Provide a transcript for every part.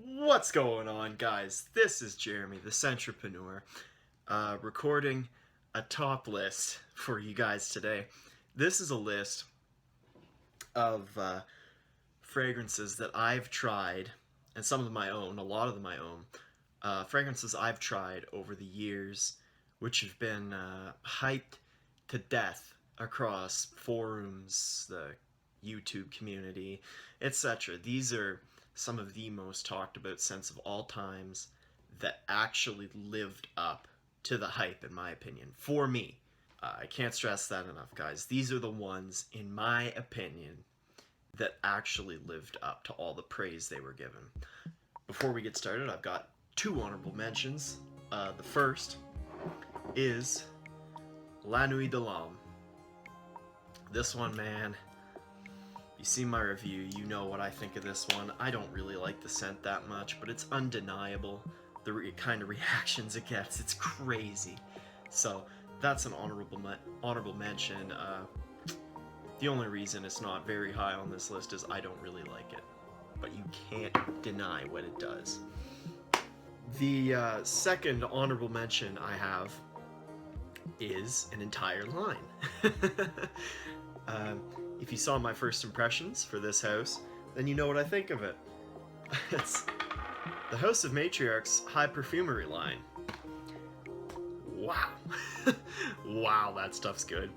What's going on, guys? This is Jeremy, the Centropreneur, recording a top list for you guys today. This is a list of fragrances that I've tried, and some of them I own, a lot of them I own, fragrances I've tried over the years, which have been hyped to death across forums, the YouTube community, etc. These are some of the most talked about scents of all times that actually lived up to the hype, in my opinion, for me. I can't stress that enough, guys. These are the ones, in my opinion, that actually lived up to all the praise they were given. Before we get started, I've got two honorable mentions. The first is La Nuit de l'Homme. This one, man, you see my review, you know what I think of this one. I don't really like the scent that much, but it's undeniable. The kind of reactions it gets, it's crazy. So that's an honorable mention. The only reason it's not very high on this list is I don't really like it, but you can't deny what it does. The second honorable mention I have is an entire line. If you saw my first impressions for this house, then you know what I think of it. It's the House of Matriarch's High Perfumery line. Wow. Wow, that stuff's good.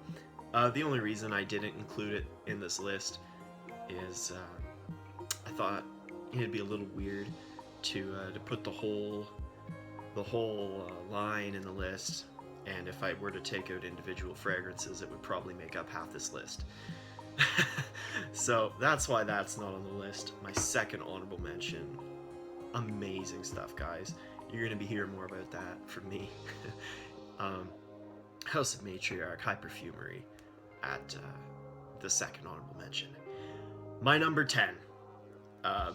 The only reason I didn't include it in this list is I thought it'd be a little weird to put the whole line in the list, and if I were to take out individual fragrances, it would probably make up half this list. So that's why that's not on the list. My second honorable mention. Amazing stuff, guys. You're going to be hearing more about that from me. House of Matriarch, High Perfumery at the second honorable mention. My number 10.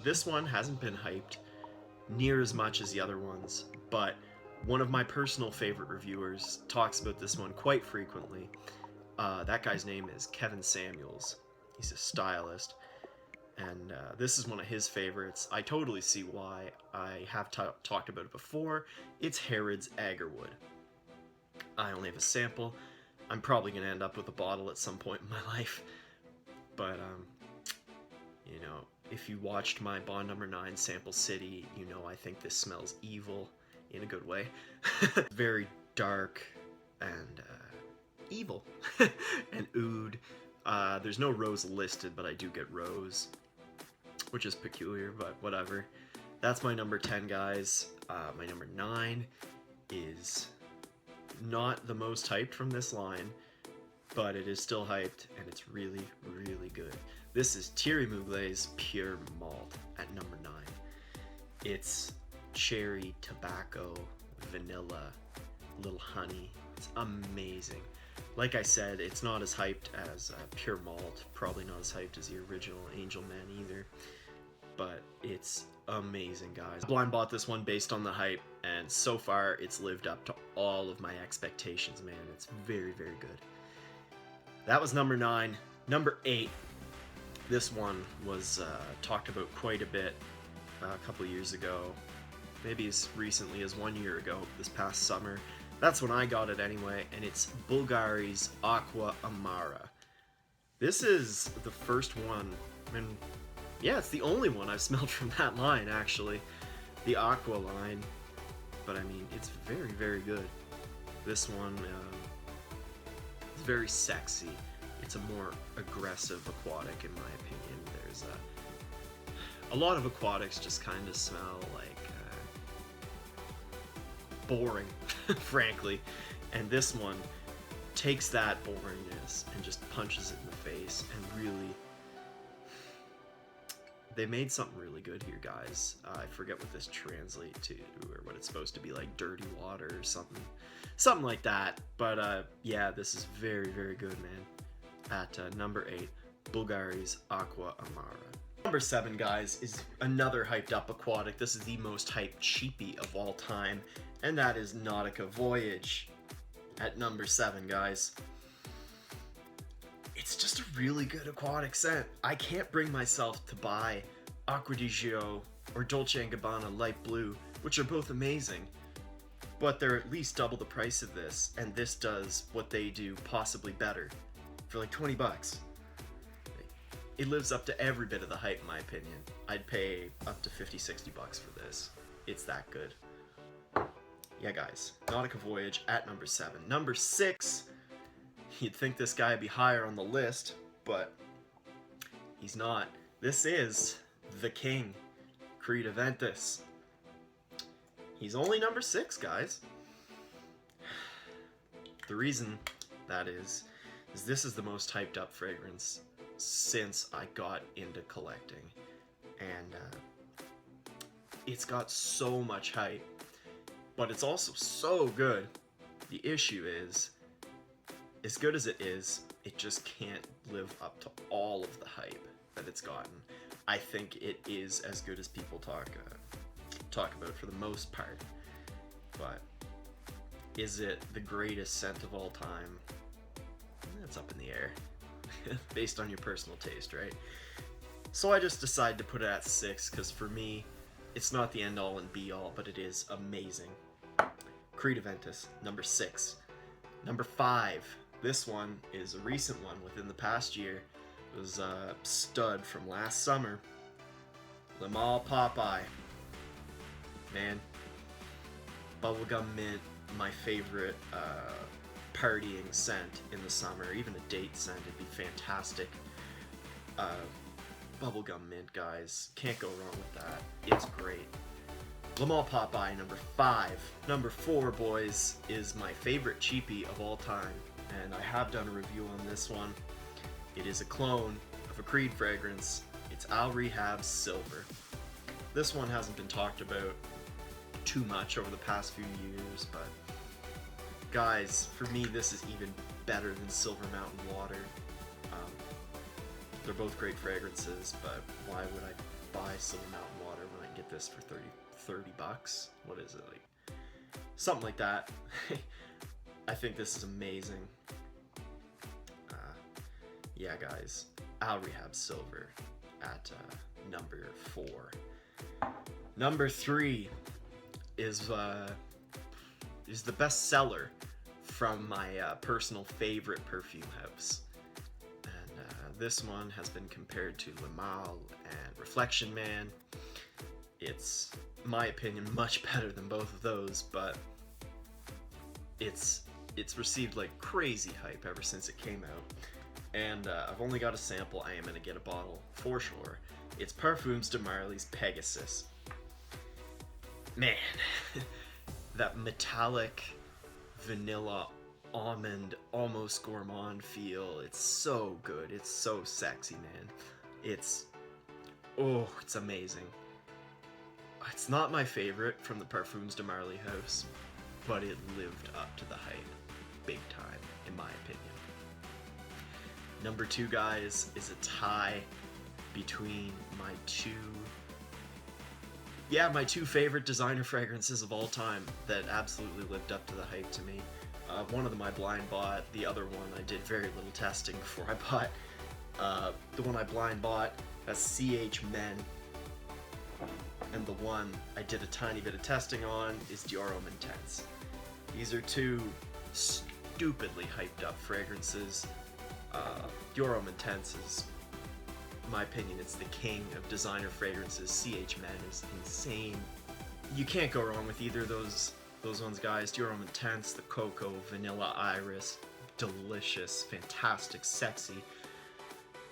This one hasn't been hyped near as much as the other ones, but one of my personal favorite reviewers talks about this one quite frequently. That guy's name is Kevin Samuels. He's a stylist, and this is one of his favorites. I totally see why. I have talked about it before. It's Harrod's Agarwood. I only have a sample. I'm probably going to end up with a bottle at some point in my life, but you know, if you watched my Bond number 9 Sample City, you know I think this smells evil in a good way. Very dark and evil and oud. There's no rose listed, but I do get rose, which is peculiar, but whatever. That's my number 10, guys. My number 9 is not the most hyped from this line, but it is still hyped, and it's really, really good. This is Thierry Mugler's Pure Malt at number 9. It's cherry, tobacco, vanilla, little honey. It's amazing. Like I said, it's not as hyped as Pure Malt, probably not as hyped as the original Angel Man either, but it's amazing, guys. Blind bought this one based on the hype, and so far it's lived up to all of my expectations, man. It's very, very good. That was number 9. Number 8, this one was talked about quite a bit a couple years ago, maybe as recently as 1 year ago, this past summer. That's when I got it anyway, and it's Bulgari's Aqua Amara. This is the first one, and yeah, it's the only one I've smelled from that line, actually. The Aqua line, but I mean, it's very, very good. This one is very sexy. It's a more aggressive aquatic, in my opinion. There's a lot of aquatics just kind of smell like boring, frankly, and this one takes that boringness and just punches it in the face, and really, they made something really good here, guys. I forget what this translates to, or what it's supposed to be, like dirty water or something like that, but yeah, this is very, very good, man. At number 8, Bulgari's Aqua Amara. Number 7, guys, is another hyped up aquatic. This is the most hyped cheapie of all time, and that is Nautica Voyage at number 7, guys. It's just a really good aquatic scent. I can't bring myself to buy Acqua di Gio or Dolce & Gabbana Light Blue, which are both amazing, but they're at least double the price of this, and this does what they do possibly better for like 20 bucks. It lives up to every bit of the hype in my opinion. I'd pay up to 50-60 bucks for this. It's that good. Yeah guys, Nautica Voyage at number 7. Number 6, you'd think this guy would be higher on the list, but he's not. This is the king, Creed Aventus. He's only number 6, guys. The reason that is this is the most hyped up fragrance since I got into collecting. And it's got so much hype, but it's also so good. The issue is, as good as it is, it just can't live up to all of the hype that it's gotten. I think it is as good as people talk about for the most part, but is it the greatest scent of all time? That's up in the air, based on your personal taste, right? So I just decided to put it at 6, because for me, it's not the end-all and be-all, but it is amazing. Creed Aventus, number 6. Number 5, this one is a recent one within the past year. It was a stud from last summer. Le Male Popeye. Man, bubblegum mint, my favorite partying scent in the summer. Even a date scent, it'd be fantastic. Bubblegum mint, guys, can't go wrong with that. It's great. Le Male Popeye, number 5. Number 4, boys, is my favorite cheapie of all time, and I have done a review on this one. It is a clone of a Creed fragrance. It's Al Rehab's Silver. This one hasn't been talked about too much over the past few years, but guys, for me this is even better than Silver Mountain Water. They're both great fragrances, but why would I buy Silver Mountain Water when I can get this for 30 bucks? What is it, like something like that? I think this is amazing. Yeah guys, Al Rehab Silver at number 4. Number 3 is the best seller from my personal favorite perfume house. And this one has been compared to Le Male and Reflection Man. It's, in my opinion, much better than both of those, but it's received like crazy hype ever since it came out. And I've only got a sample. I am going to get a bottle for sure. It's Parfums de Marly's Pegasus. Man, that metallic vanilla almond almost gourmand feel, it's so good. It's so sexy, man. It's amazing. It's not my favorite from the Parfums de Marly house, but it lived up to the hype big time, in my opinion. Number 2, guys, is a tie between my two favorite designer fragrances of all time that absolutely lived up to the hype to me. One of them I blind bought, the other one I did very little testing before I bought. The one I blind bought has CH Men, and the one I did a tiny bit of testing on is Dior Homme Intense. These are two stupidly hyped up fragrances. Dior Homme Intense is, in my opinion, it's the king of designer fragrances. CH Men is insane. You can't go wrong with either of those ones, guys. Dior Homme Intense, the cocoa, vanilla iris, delicious, fantastic, sexy.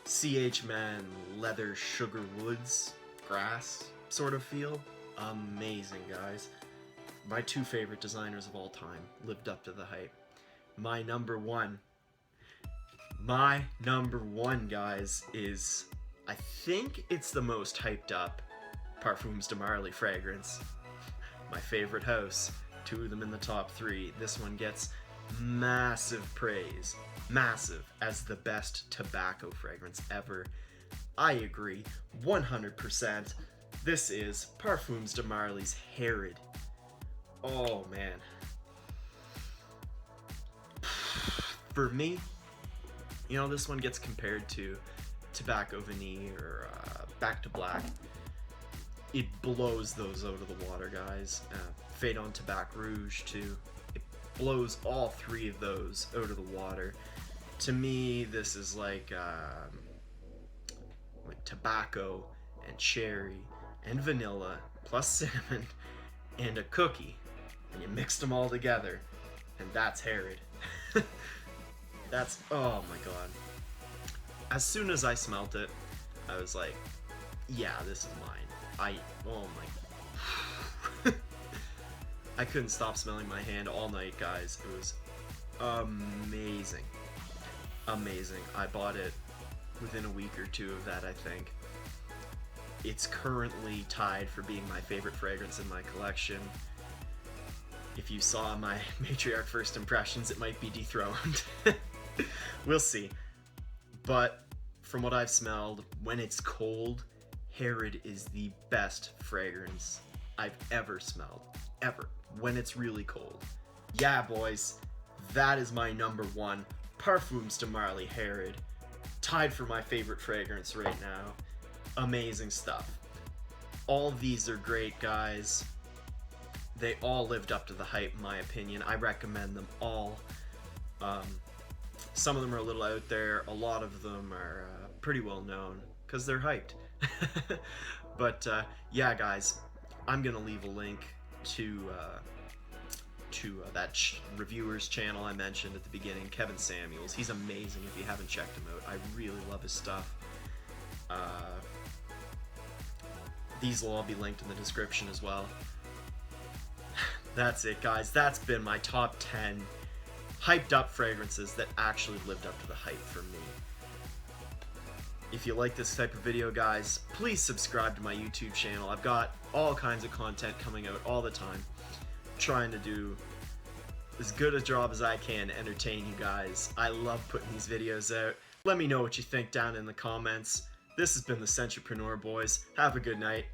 CH Men, leather, sugar woods, grass sort of feel. Amazing, guys. My 2 favorite designers of all time lived up to the hype. My number one, guys, is, I think it's the most hyped up Parfums de Marly fragrance. My favorite house, 2 of them in the top 3. This one gets massive praise, massive, as the best tobacco fragrance ever. I agree, 100%. This is Parfums de Marly's Herod. Oh man. For me, you know, this one gets compared to Tobacco Vanille or Back to Black. it blows those out of the water, guys. Fade Tabac Rouge too. It blows all three of those out of the water. To me, this is like tobacco and cherry and vanilla plus cinnamon and a cookie, and you mixed them all together, and that's Herod. That's, oh my god. As soon as I smelt it, I was like, yeah, this is mine. Oh my. I couldn't stop smelling my hand all night, guys. It was amazing. Amazing. I bought it within a week or two of that, I think. It's currently tied for being my favorite fragrance in my collection. If you saw my Matriarch first impressions, it might be dethroned. We'll see. But from what I've smelled, when it's cold, Herod is the best fragrance I've ever smelled. Ever. When it's really cold. Yeah, boys. That is my number one. Parfums de Marly Herod. Tied for my favorite fragrance right now. Amazing stuff. All of these are great, guys. They all lived up to the hype, in my opinion. I recommend them all. Some of them are a little out there. A lot of them are pretty well known because they're hyped. But yeah, guys, I'm gonna leave a link to that reviewer's channel I mentioned at the beginning, Kevin Samuels. He's amazing. If you haven't checked him out, I really love his stuff. These will all be linked in the description as well. That's it, guys. That's been my top 10 hyped up fragrances that actually lived up to the hype for me. If you like this type of video, guys, please subscribe to my YouTube channel. I've got all kinds of content coming out all the time. I'm trying to do as good a job as I can to entertain you guys. I love putting these videos out. Let me know what you think down in the comments. This has been the Centropreneur Boys. Have a good night.